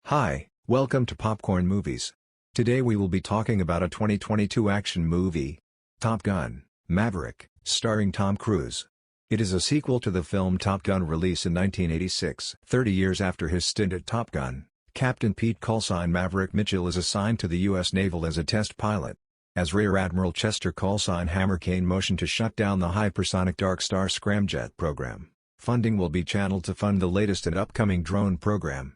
Hi, welcome to Popcorn Movies. Today we will be talking about a 2022 action movie, Top Gun: Maverick, starring Tom Cruise. It is a sequel to the film Top Gun, released in 1986. 30 years after his stint at Top Gun, Captain Pete Callsign Maverick Mitchell is assigned to the U.S. Naval as a test pilot. As Rear Admiral Chester Callsign Hammer Cain motioned to shut down the hypersonic Dark Star scramjet program, funding will be channeled to fund the latest and upcoming drone program.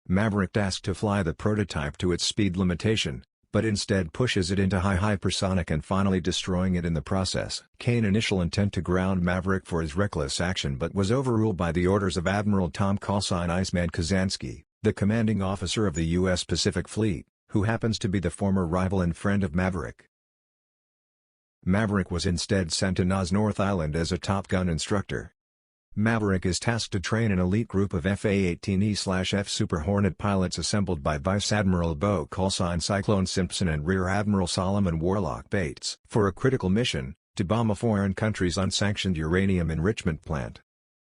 Maverick asked to fly the prototype to its speed limitation, but instead pushes it into high hypersonic and finally destroying it in the process. Cain's initial intent to ground Maverick for his reckless action but was overruled by the orders of Admiral Tom Callsign Iceman Kazansky, the commanding officer of the U.S. Pacific Fleet, who happens to be the former rival and friend of Maverick. Maverick was instead sent to Nas North Island as a Top Gun instructor. Maverick is tasked to train an elite group of FA-18E/F Super Hornet pilots assembled by Vice Admiral Bo Callsign Cyclone Simpson and Rear Admiral Solomon Warlock Bates for a critical mission, to bomb a foreign country's unsanctioned uranium enrichment plant.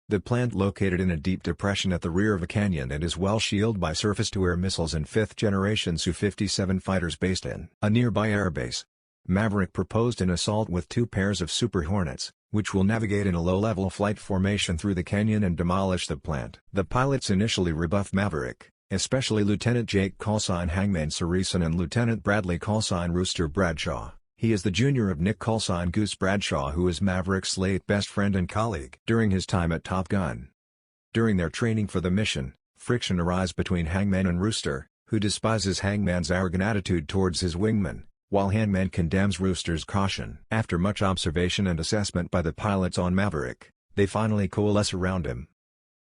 The plant, located in a deep depression at the rear of a canyon, and is well shielded by surface-to-air missiles and fifth-generation Su-57 fighters based in a nearby airbase. Maverick proposed an assault with two pairs of Super Hornets, which will navigate in a low-level flight formation through the canyon and demolish the plant. The pilots initially rebuff Maverick, especially Lieutenant Jake Callsign Hangman Saracen and Lieutenant Bradley Callsign Rooster Bradshaw. He is the junior of Nick Callsign Goose Bradshaw, who is Maverick's late best friend and colleague during his time at Top Gun. During their training for the mission, friction arises between Hangman and Rooster, who despises Hangman's arrogant attitude towards his wingman, while Hangman condemns Rooster's caution. After much observation and assessment by the pilots on Maverick, they finally coalesce around him.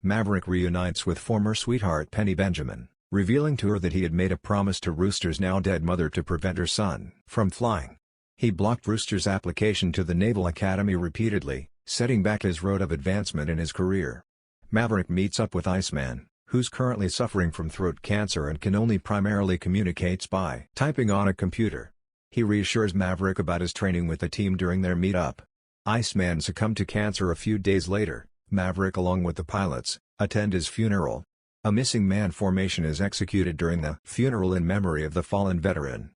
Maverick reunites with former sweetheart Penny Benjamin, revealing to her that he had made a promise to Rooster's now-dead mother to prevent her son from flying. He blocked Rooster's application to the Naval Academy repeatedly, setting back his road of advancement in his career. Maverick meets up with Iceman, who's currently suffering from throat cancer and can only primarily communicate by typing on a computer. He reassures Maverick about his training with the team during their meet-up. Iceman succumbed to cancer a few days later. Maverick, along with the pilots, attend his funeral. A missing man formation is executed during the funeral in memory of the fallen veteran.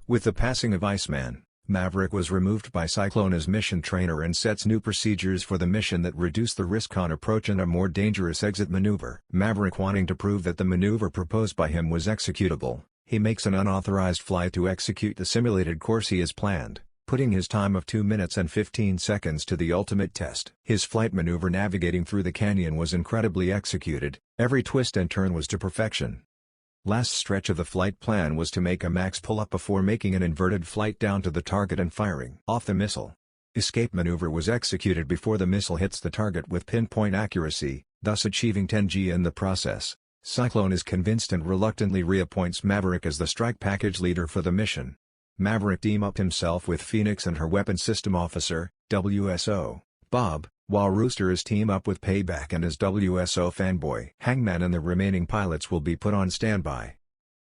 With the passing of Iceman, Maverick was removed by Cyclone as mission trainer and sets new procedures for the mission that reduce the risk on approach and a more dangerous exit maneuver. Maverick, wanting to prove that the maneuver proposed by him was executable, he makes an unauthorized flight to execute the simulated course he has planned, putting his time of 2 minutes and 15 seconds to the ultimate test. His flight maneuver navigating through the canyon was incredibly executed, every twist and turn was to perfection. Last stretch of the flight plan was to make a max pull-up before making an inverted flight down to the target and firing off the missile. Escape maneuver was executed before the missile hits the target with pinpoint accuracy, thus achieving 10G in the process. Cyclone is convinced and reluctantly reappoints Maverick as the strike package leader for the mission. Maverick team-upped himself with Phoenix and her weapons system officer, WSO, Bob, while Rooster is team-up with Payback and his WSO fanboy. Hangman and the remaining pilots will be put on standby.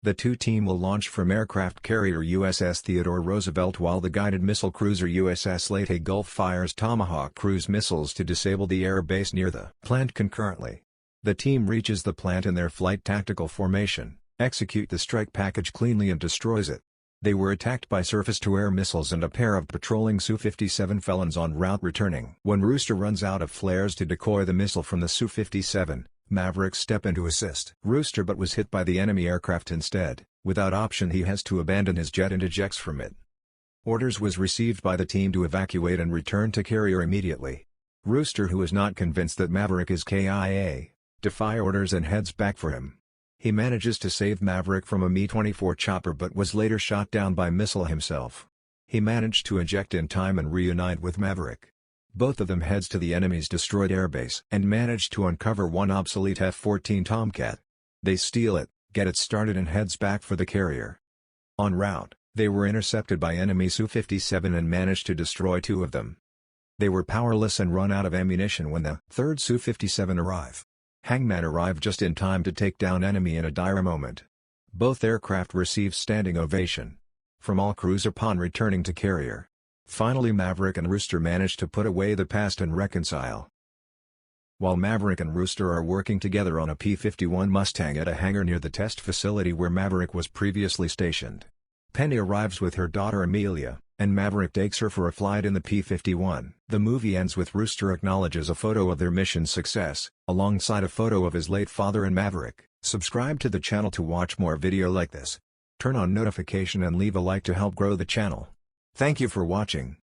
The two-team will launch from aircraft carrier USS Theodore Roosevelt, while the guided missile cruiser USS Leyte Gulf fires Tomahawk cruise missiles to disable the air base near the plant concurrently. The team reaches the plant in their flight tactical formation, execute the strike package cleanly and destroys it. They were attacked by surface-to-air missiles and a pair of patrolling Su-57 felons en route returning. When Rooster runs out of flares to decoy the missile from the Su-57, Maverick step in to assist Rooster, but was hit by the enemy aircraft instead. Without option, he has to abandon his jet and ejects from it. Orders was received by the team to evacuate and return to carrier immediately. Rooster, who is not convinced that Maverick is KIA, defy orders and heads back for him. He manages to save Maverick from a Mi-24 chopper but was later shot down by missile himself. He managed to eject in time and reunite with Maverick. Both of them heads to the enemy's destroyed airbase and manage to uncover one obsolete F-14 Tomcat. They steal it, get it started and heads back for the carrier. En route, they were intercepted by enemy Su-57 and managed to destroy two of them. They were powerless and run out of ammunition when the third Su-57 arrived. Hangman arrived just in time to take down enemy in a dire moment. Both aircraft received standing ovation from all crews upon returning to carrier. Finally, Maverick and Rooster managed to put away the past and reconcile. while Maverick and Rooster are working together on a P-51 Mustang at a hangar near the test facility where Maverick was previously stationed. Penny arrives with her daughter Amelia, and Maverick takes her for a flight in the P-51. The movie ends with Rooster acknowledges a photo of their mission's success, alongside a photo of his late father and Maverick. Subscribe to the channel to watch more video like this. Turn on notification and leave a like to help grow the channel. Thank you for watching.